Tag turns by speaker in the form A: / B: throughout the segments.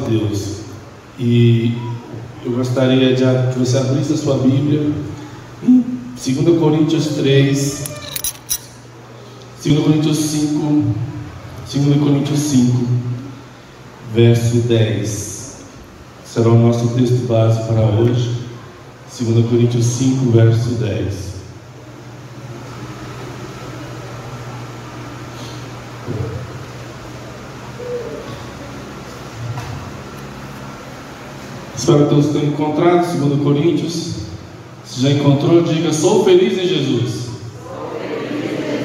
A: Deus. E eu gostaria que você abrisse a sua Bíblia em 2 Coríntios 3, 2 Coríntios 5, 2 Coríntios 5, verso 10. Será o nosso texto base para hoje. 2 Coríntios 5, verso 10. Espero que todos tenham encontrado 2 Coríntios. Se já encontrou, diga: sou feliz em Jesus.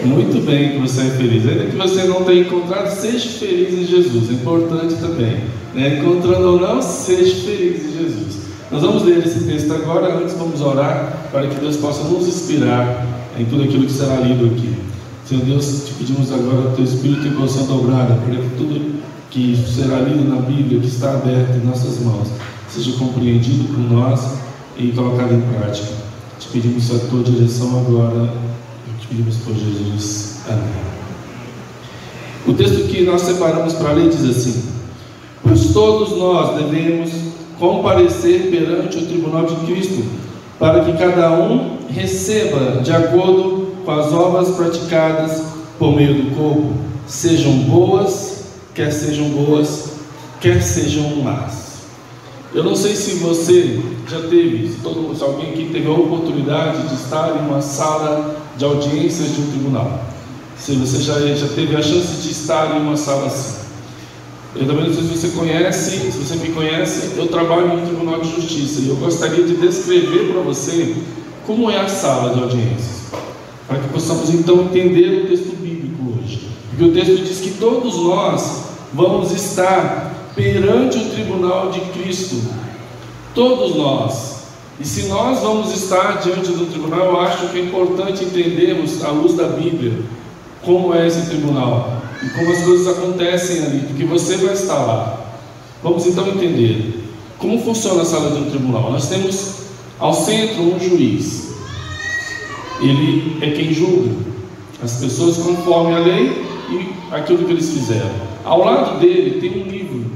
A: Muito bem que você é feliz. Ainda que você não tenha encontrado, seja feliz em Jesus. É importante também, né? Encontrando ou não, seja feliz em Jesus. Nós vamos ler esse texto agora. Antes vamos orar para que Deus possa nos inspirar em tudo aquilo que será lido aqui. Senhor Deus, te pedimos agora o teu Espírito e porção dobrada, para que tudo que será lido na Bíblia, que está aberto em nossas mãos, seja compreendido por nós e colocado em prática. Te pedimos a tua direção agora, e te pedimos por Jesus. Amém. O texto que nós separamos para ler diz assim: pois todos nós devemos comparecer perante o tribunal de Cristo, para que cada um receba de acordo com as obras praticadas por meio do corpo, sejam boas, quer sejam más. Eu não sei se você já teve, se alguém aqui teve a oportunidade de estar em uma sala de audiências de um tribunal. Se você já teve a chance de estar em uma sala assim. Eu também não sei se você conhece, se você me conhece, eu trabalho em um tribunal de justiça e eu gostaria de descrever para você como é a sala de audiências, para que possamos então entender o texto bíblico hoje. Porque o texto diz que todos nós vamos estar perante o tribunal de Cristo, todos nós. E se nós vamos estar diante do tribunal, eu acho que é importante entendermos, à luz da Bíblia, como é esse tribunal e como as coisas acontecem ali, porque você vai estar lá. Vamos então entender como funciona a sala de um tribunal. Nós temos ao centro um juiz. Ele é quem julga as pessoas conforme a lei e aquilo que eles fizeram. Ao lado dele tem um livro,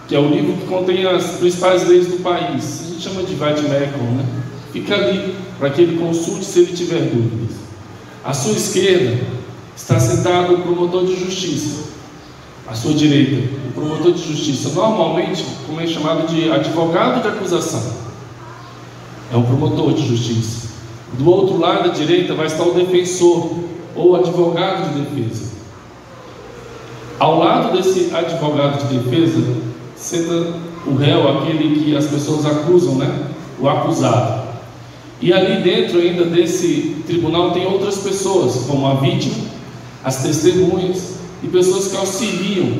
A: que é o livro que contém as principais leis do país. A gente chama de vade-mecum, né? Fica ali para que ele consulte se ele tiver dúvidas. À sua esquerda está sentado o promotor de justiça. À sua direita, o promotor de justiça, normalmente como é chamado de advogado de acusação. É um promotor de justiça. Do outro lado, à direita, vai estar o defensor ou advogado de defesa. Ao lado desse advogado de defesa senta o réu, aquele que as pessoas acusam, né? O acusado. E ali dentro ainda desse tribunal tem outras pessoas, como a vítima, as testemunhas e pessoas que auxiliam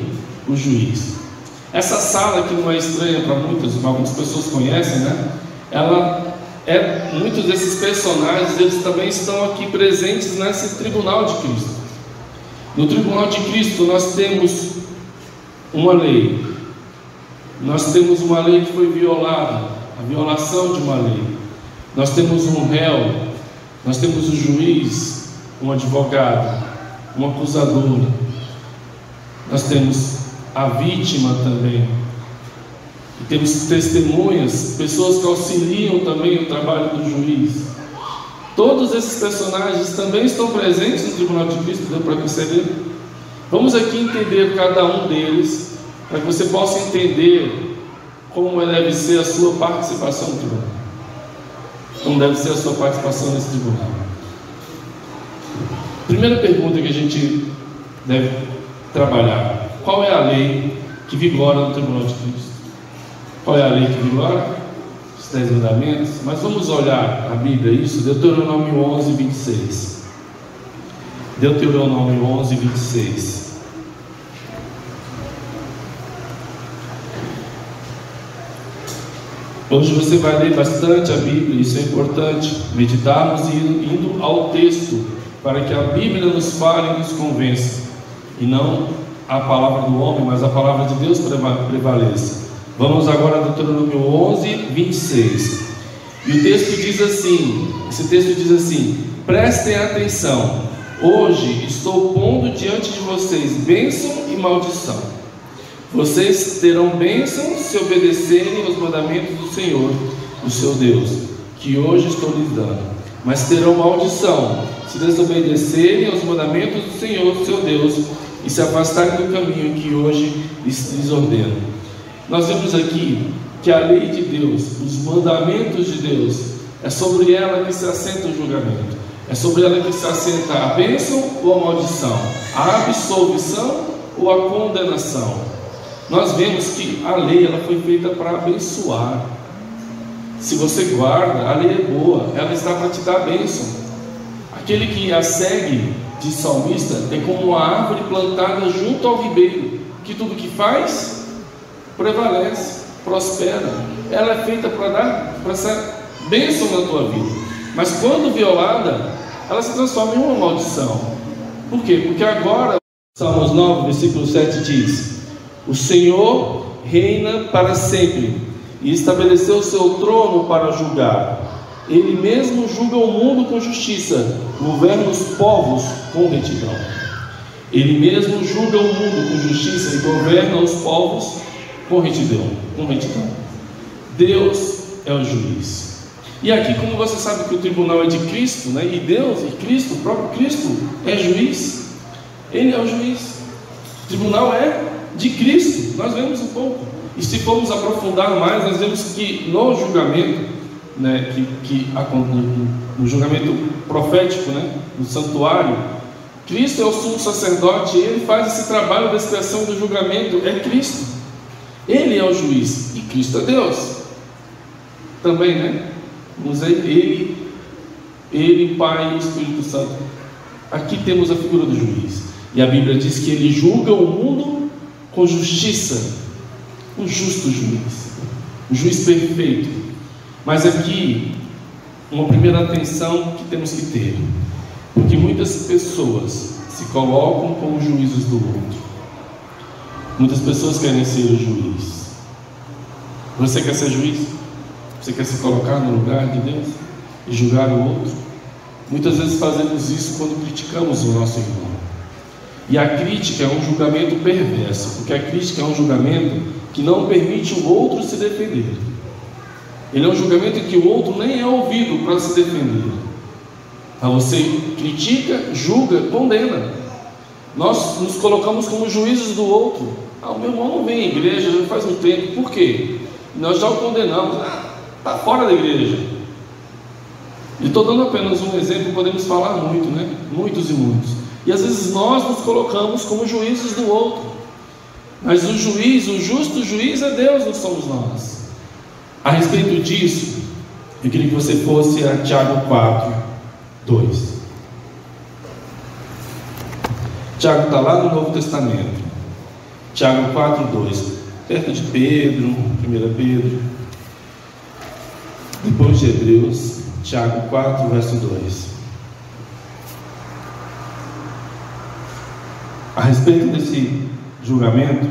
A: o juiz. Essa sala, que não é estranha para algumas pessoas conhecem, né? Muitos desses personagens, eles também estão aqui presentes nesse tribunal de Cristo. No tribunal de Cristo nós temos uma lei. Nós temos uma lei que foi violada, a violação de uma lei. Nós temos um réu, nós temos um juiz, um advogado, um acusador. Nós temos a vítima também. E temos testemunhas, pessoas que auxiliam também o trabalho do juiz. Todos esses personagens também estão presentes no tribunal de Cristo, deu para perceber? Vamos aqui entender cada um deles, para que você possa entender como deve ser a sua participação no tribunal. Como deve ser a sua participação nesse tribunal. Primeira pergunta que a gente deve trabalhar: qual é a lei que vigora no tribunal de Cristo? Qual é a lei que vigora? Os 10 mandamentos. Mas vamos olhar a Bíblia, isso, Deuteronômio 11, 26. Deuteronômio 11, 26. Hoje você vai ler bastante a Bíblia, isso é importante, meditarmos e indo ao texto, para que a Bíblia nos fale e nos convença, e não a palavra do homem, mas a palavra de Deus prevaleça. Vamos agora a Deuteronômio 11, 26. E o texto diz assim, esse texto diz assim: prestem atenção, hoje estou pondo diante de vocês bênção e maldição. Vocês terão bênção se obedecerem aos mandamentos do Senhor, o seu Deus, que hoje estou lhes dando. Mas terão maldição se desobedecerem aos mandamentos do Senhor, o seu Deus, e se afastarem do caminho que hoje lhes ordeno. Nós vemos aqui que a lei de Deus, os mandamentos de Deus, é sobre ela que se assenta o julgamento. É sobre ela que se assenta a bênção ou a maldição, a absolvição ou a condenação. Nós vemos que a lei ela foi feita para abençoar. Se você guarda, a lei é boa, ela está para te dar a bênção. Aquele que a segue, diz salmista, é como uma árvore plantada junto ao ribeiro, que tudo que faz prevalece, prospera. Ela é feita para dar essa bênção na tua vida. Mas quando violada, ela se transforma em uma maldição. Por quê? Porque agora, Salmos 9, versículo 7 diz: o Senhor reina para sempre e estabeleceu o seu trono para julgar. Ele mesmo julga o mundo com justiça, governa os povos com retidão. Ele mesmo julga o mundo com justiça e governa os povos com retidão. Deus é o juiz. E aqui, como você sabe que o tribunal é de Cristo, né? E Deus e Cristo, o próprio Cristo é juiz. Ele é o juiz. O tribunal é de Cristo. Nós vemos um pouco. E se formos aprofundar mais, nós vemos que no julgamento, né, no julgamento profético, né, no santuário, Cristo é o sumo sacerdote. E ele faz esse trabalho da expiação do julgamento. É Cristo. Ele é o juiz. E Cristo é Deus também, né? Ele, Pai e o Espírito Santo. Aqui temos a figura do juiz. E a Bíblia diz que ele julga o mundo com justiça. Um justo juiz, um juiz perfeito. Mas aqui, uma primeira atenção que temos que ter, porque muitas pessoas se colocam como juízes do outro. Muitas pessoas querem ser o juiz. Você quer ser juiz? Você quer se colocar no lugar de Deus e julgar o outro? Muitas vezes fazemos isso quando criticamos o nosso irmão. E a crítica é um julgamento perverso, porque a crítica é um julgamento que não permite o outro se defender. Ele é um julgamento em que o outro nem é ouvido para se defender. Então você critica, julga, condena. Nós nos colocamos como juízes do outro. O meu irmão não vem à igreja já faz um tempo. Por quê? Nós já o condenamos. Está fora da igreja. E estou dando apenas um exemplo, podemos falar muito, né? Muitos e muitos. E às vezes nós nos colocamos como juízes do outro. Mas o juiz, o justo juiz é Deus, não somos nós. A respeito disso, eu queria que você fosse a Tiago 4, 2. Tiago está lá no Novo Testamento. Tiago 4, 2. Perto de Pedro, 1 Pedro. Depois de Hebreus, Tiago 4, verso 2. A respeito desse julgamento,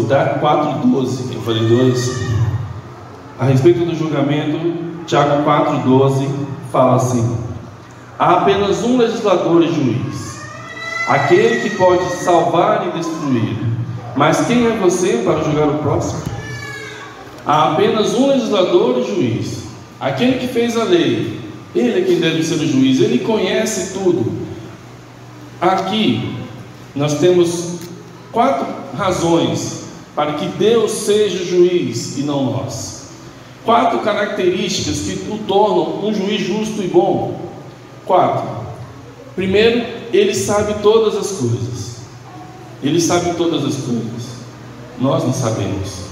A: tá? 4:12, eu falei 2. A respeito do julgamento, Tiago 4:12 fala assim: há apenas um legislador e juiz, aquele que pode salvar e destruir. Mas quem é você para julgar o próximo? Há apenas um legislador e juiz, aquele que fez a lei. Ele é quem deve ser o juiz, ele conhece tudo. Aqui nós temos 4 razões para que Deus seja juiz e não nós. 4 características que o tornam um juiz justo e bom. 4. Primeiro, ele sabe todas as coisas. Ele sabe todas as coisas. Nós não sabemos.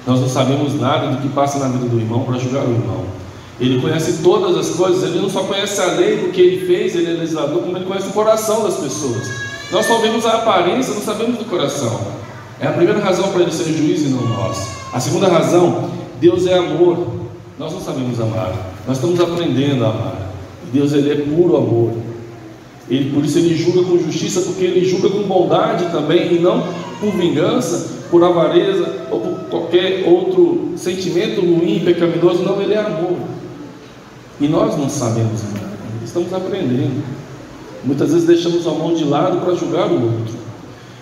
A: Nós não sabemos nada do que passa na vida do irmão para julgar o irmão. Ele conhece todas as coisas. Ele não só conhece a lei do que ele fez, ele é legislador, como ele conhece o coração das pessoas. Nós só vemos a aparência, não sabemos do coração. É a primeira razão para ele ser juiz e não nós. A segunda razão, Deus é amor. Nós não sabemos amar, nós estamos aprendendo a amar. Deus, ele é puro amor. Por isso ele julga com justiça, porque ele julga com bondade também, e não por vingança, por avareza ou por qualquer outro sentimento ruim, pecaminoso. Não, ele é amor. E nós não sabemos amar, estamos aprendendo. Muitas vezes deixamos a mão de lado para julgar o outro.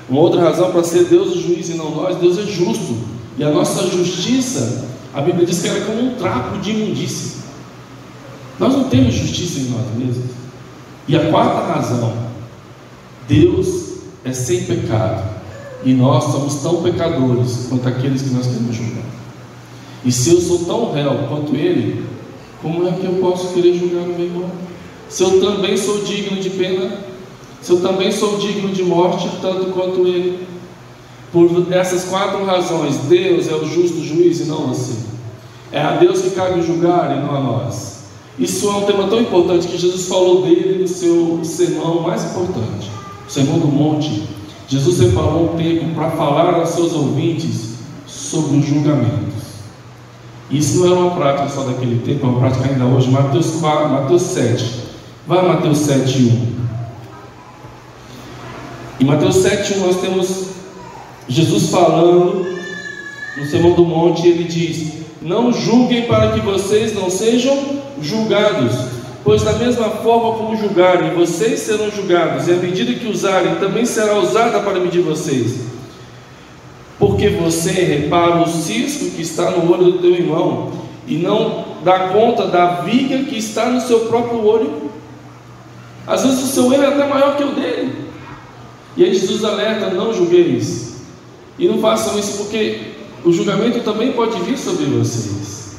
A: Uma outra razão para ser Deus o juiz e não nós: Deus é justo, e a nossa justiça, a Bíblia diz que ela é como um trapo de imundícia. Nós não temos justiça em nós mesmos. E a quarta razão: Deus é sem pecado, e nós somos tão pecadores quanto aqueles que nós queremos julgar. E se eu sou tão réu quanto Ele, como é que eu posso querer julgar o meu irmão? Se eu também sou digno de pena, se eu também sou digno de morte, tanto quanto Ele. Por essas quatro razões, Deus é o justo juiz e não você. É a Deus que cabe julgar e não a nós. Isso é um tema tão importante que Jesus falou dele no seu sermão mais importante, o Sermão do Monte. Jesus separou um tempo para falar aos seus ouvintes sobre os julgamentos. Isso não era uma prática só daquele tempo, é uma prática ainda hoje. Mateus 7. Vai a Mateus 7:1. Em Mateus 7:1 nós temos Jesus falando no Sermão do Monte. Ele diz: não julguem para que vocês não sejam julgados, pois da mesma forma como julgarem, vocês serão julgados, e a medida que usarem também será usada para medir vocês. Porque você repara o cisco que está no olho do teu irmão, e não dá conta da viga que está no seu próprio olho. Às vezes o seu erro é até maior que o dele. E aí Jesus alerta: não julgueis. E não façam isso, porque o julgamento também pode vir sobre vocês.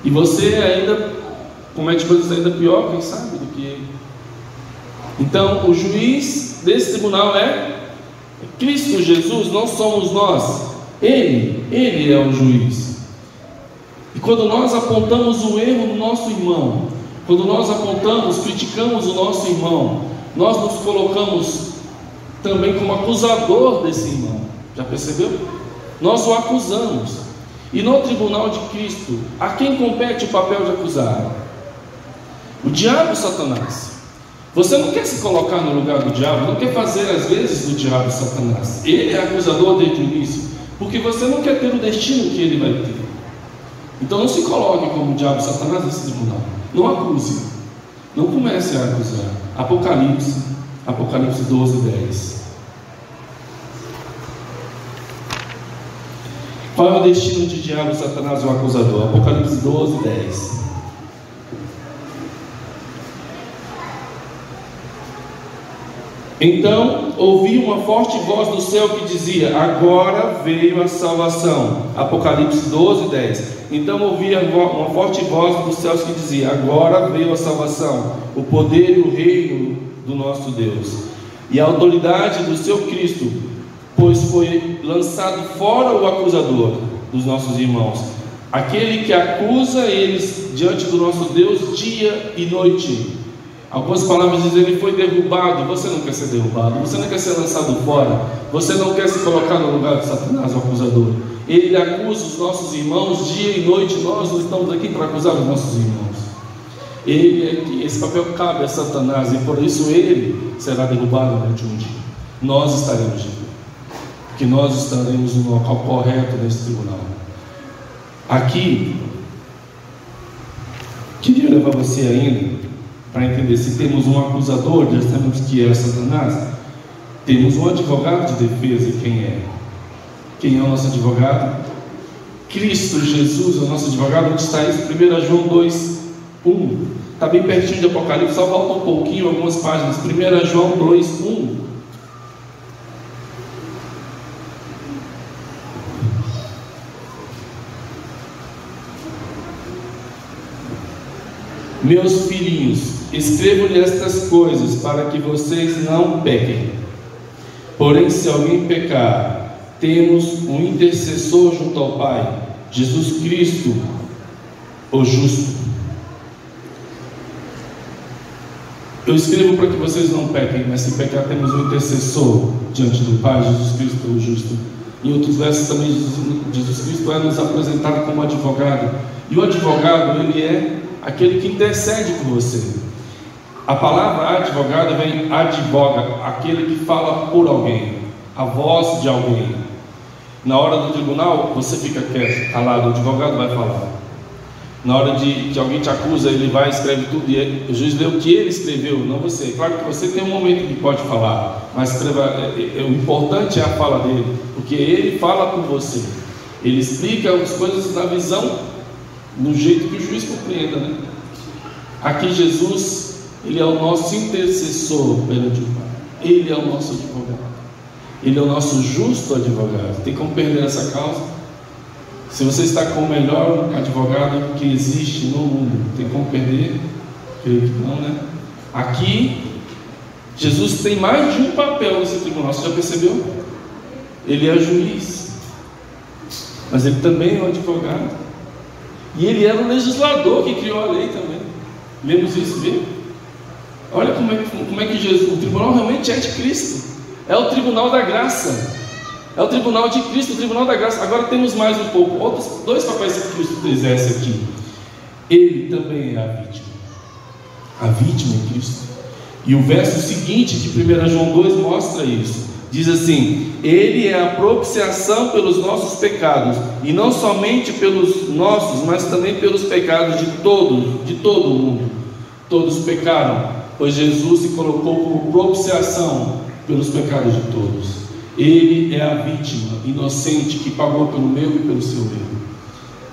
A: E você ainda comete coisas ainda pior, quem sabe, do que ele. Então, o juiz desse tribunal é Cristo Jesus, não somos nós. Ele é o juiz. E quando nós apontamos o erro do nosso irmão, quando nós apontamos, criticamos o nosso irmão, nós nos colocamos também como acusador desse irmão. Já percebeu? Nós o acusamos. E no tribunal de Cristo, a quem compete o papel de acusar? O diabo, Satanás. Você não quer se colocar no lugar do diabo, não quer fazer às vezes do diabo Satanás. Ele é acusador desde o início, porque você não quer ter o destino que ele vai ter. Então não se coloque como o diabo Satanás nesse tribunal. Não acuse. Não comece a acusar. Apocalipse 12:10. Qual é o destino de diabo, Satanás, o acusador? Apocalipse 12:10. Então ouvi uma forte voz do céu que dizia: agora veio a salvação. Apocalipse 12:10. Então ouvi uma forte voz dos céus que dizia: agora veio a salvação, o poder e o reino do nosso Deus, e a autoridade do seu Cristo, pois foi lançado fora o acusador dos nossos irmãos, aquele que acusa eles diante do nosso Deus dia e noite. Algumas palavras dizem: ele foi derrubado. Você não quer ser derrubado, você não quer ser lançado fora, você não quer se colocar no lugar de Satanás, o acusador. Ele acusa os nossos irmãos dia e noite. Nós não estamos aqui para acusar os nossos irmãos. Esse papel cabe a Satanás, e por isso ele será derrubado durante um dia. Nós estaremos de pé, porque nós estaremos no local correto nesse tribunal. Aqui, queria levar você ainda para entender: se temos um acusador, já sabemos que é Satanás, temos um advogado de defesa. Quem é? Quem é o nosso advogado? Cristo Jesus é o nosso advogado. Onde está isso? 1 João 2:1. Está bem pertinho de Apocalipse, só volta um pouquinho, algumas páginas. 1 João 2:1. Meus filhinhos, escrevo-lhes estas coisas para que vocês não pequem. Porém, se alguém pecar, temos um intercessor junto ao Pai, Jesus Cristo, o justo. Eu escrevo para que vocês não pequem, mas se pecar, temos um intercessor diante do Pai, Jesus Cristo, o justo. Em outros versos também, Jesus Cristo é nos apresentado como advogado. E o advogado, ele é aquele que intercede por você. A palavra advogado vem advoga, aquele que fala por alguém, a voz de alguém. Na hora do tribunal, você fica quieto, calado, o advogado vai falar. Na hora de que alguém te acusa, ele vai e escreve tudo, e o juiz lê o que ele escreveu, não você. Claro que você tem um momento que pode falar, mas o importante é a fala dele, porque ele fala com você, ele explica as coisas na visão, no jeito que o juiz compreenda, né? Aqui Jesus, ele é o nosso intercessor perante o Pai, ele é o nosso advogado, ele é o nosso justo advogado. Tem como perder essa causa? Se você está com o melhor advogado que existe no mundo, tem como perder? Creio que não, né? Aqui, Jesus tem mais de um papel nesse tribunal, você já percebeu? Ele é juiz, mas ele também é um advogado, e ele era o legislador que criou a lei também. Lemos isso, viu? Olha como é que Jesus, o tribunal realmente é de Cristo, é o tribunal da graça. É o tribunal de Cristo, o tribunal da graça. Agora temos mais um pouco, outros dois papéis que Cristo exerce aqui. Ele também é a vítima em Cristo. E o verso seguinte de 1 João 2 mostra isso. Diz assim: ele é a propiciação pelos nossos pecados, e não somente pelos nossos, mas também pelos pecados de todo o mundo. Todos pecaram, pois Jesus se colocou como propiciação pelos pecados de todos. Ele é a vítima inocente que pagou pelo meu e pelo seu erro.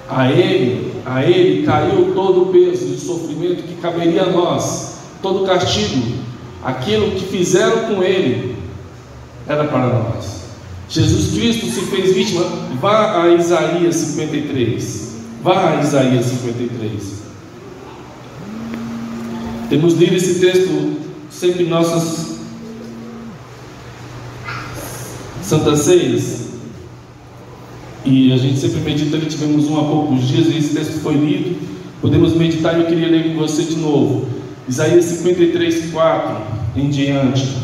A: A ele caiu todo o peso e o sofrimento que caberia a nós, todo o castigo. Aquilo que fizeram com ele era para nós. Jesus Cristo se fez vítima. Vá a Isaías 53. Vá a Isaías 53. Temos lido esse texto sempre em nossas Santas Ceias, e a gente sempre medita. Ali tivemos há poucos dias e esse texto foi lido. Podemos meditar, e eu queria ler com você de novo Isaías 53, 4 em diante.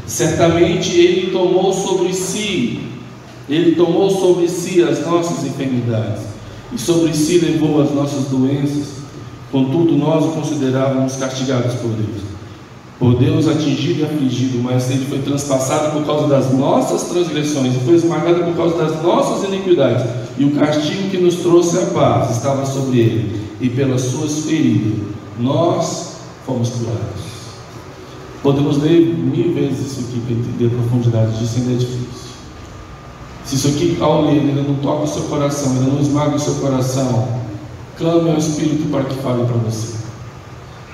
A: Certamente ele tomou sobre si as nossas enfermidades, e sobre si levou as nossas doenças. Contudo nós o considerávamos castigados por Deus, atingido e afligido, mas ele foi transpassado por causa das nossas transgressões, e foi esmagado por causa das nossas iniquidades, e o castigo que nos trouxe a paz estava sobre ele, e pelas suas feridas nós fomos curados. Podemos ler 1000 vezes isso aqui para entender a profundidade disso, ainda é difícil. Se isso aqui, ao ler, ainda não toca o seu coração, ainda não esmaga o seu coração, clame ao Espírito para que fale para você,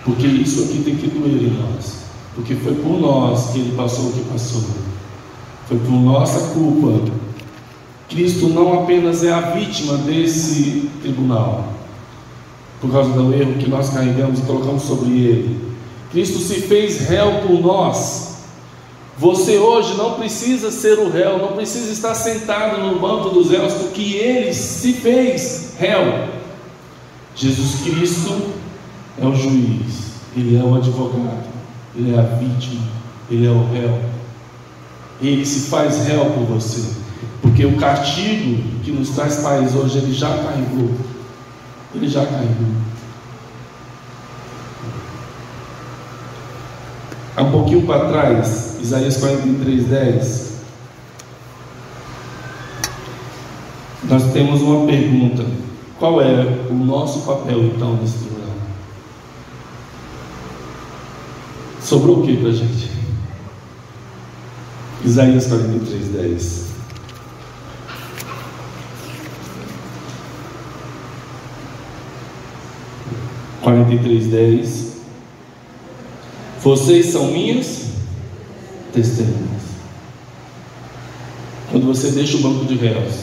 A: porque isso aqui tem que doer em nós, porque foi por nós que ele passou o que passou, foi por nossa culpa. Cristo não apenas é a vítima desse tribunal, por causa do erro que nós carregamos e colocamos sobre ele. Cristo se fez réu por nós. Você hoje não precisa ser o réu, não precisa estar sentado no banco dos réus, porque ele se fez réu. Jesus Cristo é o juiz, ele é o advogado, ele é a vítima, ele é o réu. Ele se faz réu por você, porque o castigo que nos traz paz hoje, ele já carregou. Ele já carregou. Há um pouquinho para trás, Isaías 43:10, nós temos uma pergunta: qual é o nosso papel então nesse tribunal? Sobrou o que para a gente? Isaías 43:10. Vocês são minhas testemunhas. Quando você deixa o banco dos réus,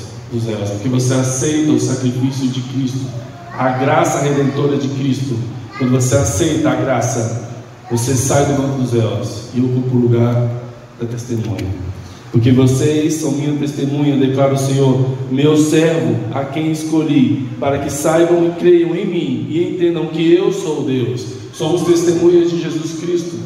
A: porque você aceita o sacrifício de Cristo, a graça redentora de Cristo, quando você aceita a graça, você sai do banco dos réus e ocupa o lugar da testemunha. Porque vocês são minha testemunha, declara o Senhor, meu servo, a quem escolhi, para que saibam e creiam em mim e entendam que eu sou Deus. Somos testemunhas de Jesus Cristo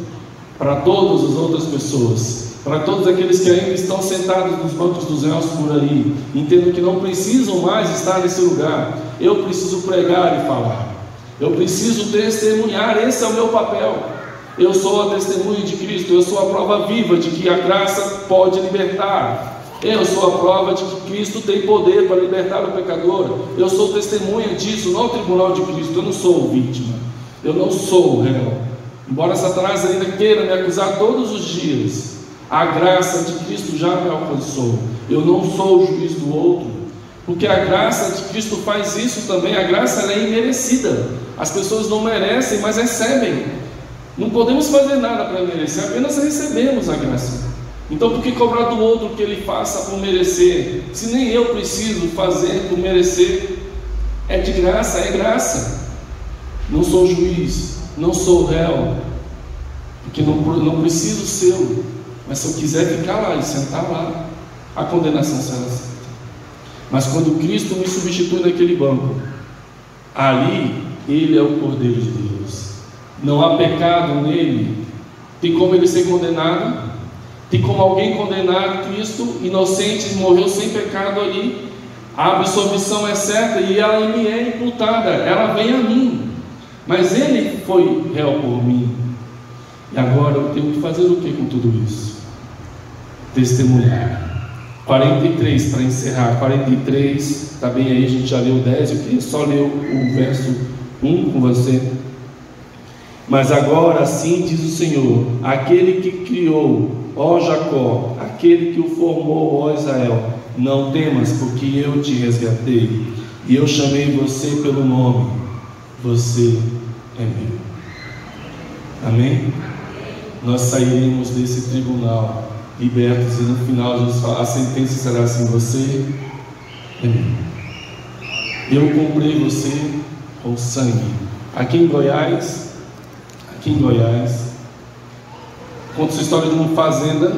A: para todas as outras pessoas, para todos aqueles que ainda estão sentados nos bancos dos réus por aí. Entendam que não precisam mais estar nesse lugar. Eu preciso pregar e falar, eu preciso testemunhar. Esse é o meu papel. Eu sou a testemunha de Cristo, eu sou a prova viva de que a graça pode libertar. Eu sou a prova de que Cristo tem poder para libertar o pecador. Eu sou testemunha disso no tribunal de Cristo. Eu não sou vítima, eu não sou réu. Embora Satanás ainda queira me acusar todos os dias, a graça de Cristo já me alcançou. Eu não sou o juiz do outro, porque a graça de Cristo faz isso também. A graça ela é imerecida. As pessoas não merecem, mas recebem. Não podemos fazer nada para merecer, apenas recebemos a graça. Então por que cobrar do outro que ele faça por merecer, se nem eu preciso fazer por merecer? É de graça, é graça. Não sou juiz, não sou réu, porque não preciso ser. Mas se eu quiser ficar lá e sentar lá, a condenação será aceita. Mas quando Cristo me substitui naquele banco, ali Ele é o Cordeiro de Deus. Não há pecado nele. Tem como ele ser condenado? Tem como alguém condenar Cristo, inocente, morreu sem pecado ali? A absolvição é certa e ela me é imputada, ela vem a mim. Mas ele foi réu por mim. E agora eu tenho que fazer o que com tudo isso? Testemunhar. 43 para encerrar. 43, está bem aí, a gente já leu 10. Eu queria só ler o verso 1 com você. Mas agora assim diz o Senhor, aquele que criou, ó Jacó, aquele que o formou, ó Israel, não temas, porque eu te resgatei, e eu chamei você pelo nome, você é meu. Amém? Nós sairemos desse tribunal libertos, e no final Jesus fala, a sentença será assim, você é meu. Eu comprei você com sangue. Aqui em Goiás, conta-se a história de uma fazenda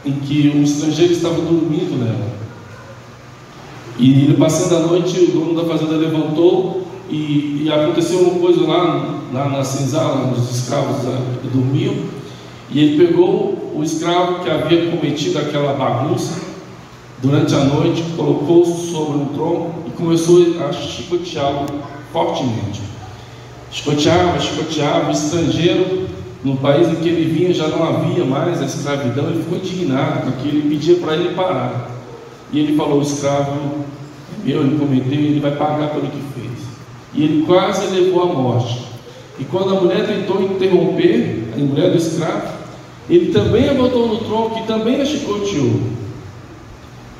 A: em que um estrangeiro estava dormindo nela. E ele, passando a noite, o dono da fazenda levantou e aconteceu uma coisa lá na senzala, onde os escravos dormiam. E ele pegou o escravo que havia cometido aquela bagunça durante a noite, colocou sobre um tronco e começou a chicoteá-lo fortemente. Chicoteava. O estrangeiro, no país em que ele vinha, já não havia mais a escravidão. Ele ficou indignado com aquilo e pedia para ele parar. E ele falou: o escravo meu, ele cometeu, ele vai pagar pelo que fez. E ele quase levou à morte. E quando a mulher tentou interromper, a mulher do escravo, ele também a botou no tronco e também a chicoteou.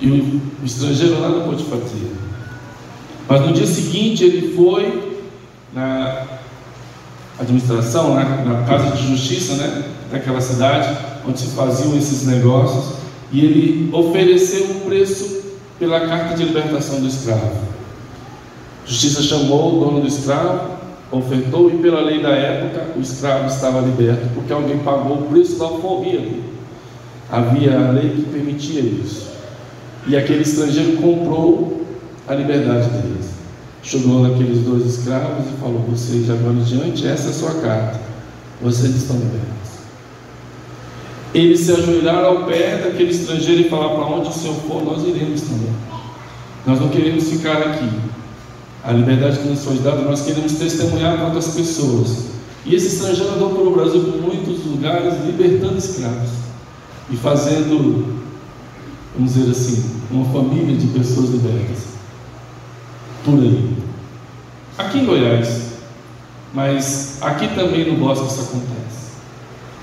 A: E o estrangeiro nada pôde fazer. Mas no dia seguinte ele foi na administração, na casa de justiça, daquela cidade onde se faziam esses negócios, e ele ofereceu um preço pela carta de libertação do escravo. A justiça chamou o dono do escravo, ofertou, e pela lei da época o escravo estava liberto, porque alguém pagou o preço da alforria dele. Havia a lei que permitia isso, e aquele estrangeiro comprou a liberdade deles. Chegou naqueles dois escravos e falou: vocês de agora em diante, essa é a sua carta, vocês estão libertos. Eles se ajoelharam ao pé daquele estrangeiro e falaram: para onde o Senhor for, nós iremos também. Nós não queremos ficar aqui. A liberdade que nos foi dada, nós queremos testemunhar para outras pessoas. E esse estrangeiro andou pelo Brasil, por muitos lugares, libertando escravos e fazendo, vamos dizer assim, uma família de pessoas libertas por aí. Aqui em Goiás, mas aqui também no bosque isso acontece.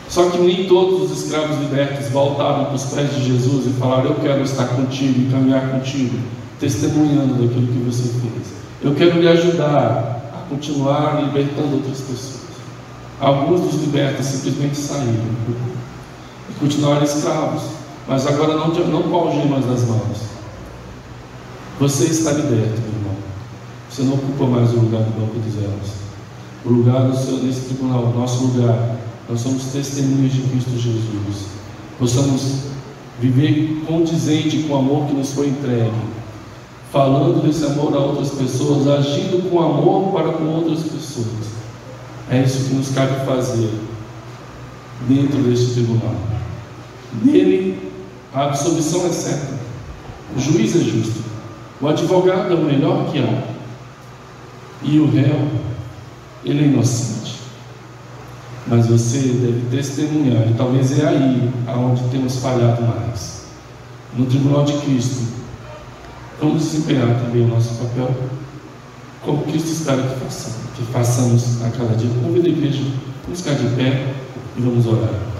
A: Só que nem todos os escravos libertos voltaram para os pés de Jesus e falaram: eu quero estar contigo e caminhar contigo, testemunhando daquilo que você fez. Eu quero lhe ajudar a continuar libertando outras pessoas. Alguns dos libertos simplesmente saíram e continuaram escravos, mas agora não com algemas nas mãos. Você está liberto, meu irmão. Você não ocupa mais o lugar do banco dos réus. O lugar do Senhor nesse tribunal, o nosso lugar. Nós somos testemunhas de Cristo Jesus. Possamos viver condizente com o amor que nos foi entregue, falando desse amor a outras pessoas, agindo com amor para com outras pessoas. É isso que nos cabe fazer dentro deste tribunal. Nele a absolvição é certa, o juiz é justo, o advogado é o melhor que há, e o réu, ele é inocente. Mas você deve testemunhar, e talvez é aí aonde temos falhado mais. no tribunal de Cristo, vamos desempenhar também o nosso papel, como Cristo espera que façamos a cada dia. Convido a igreja, vamos ficar de pé e vamos orar.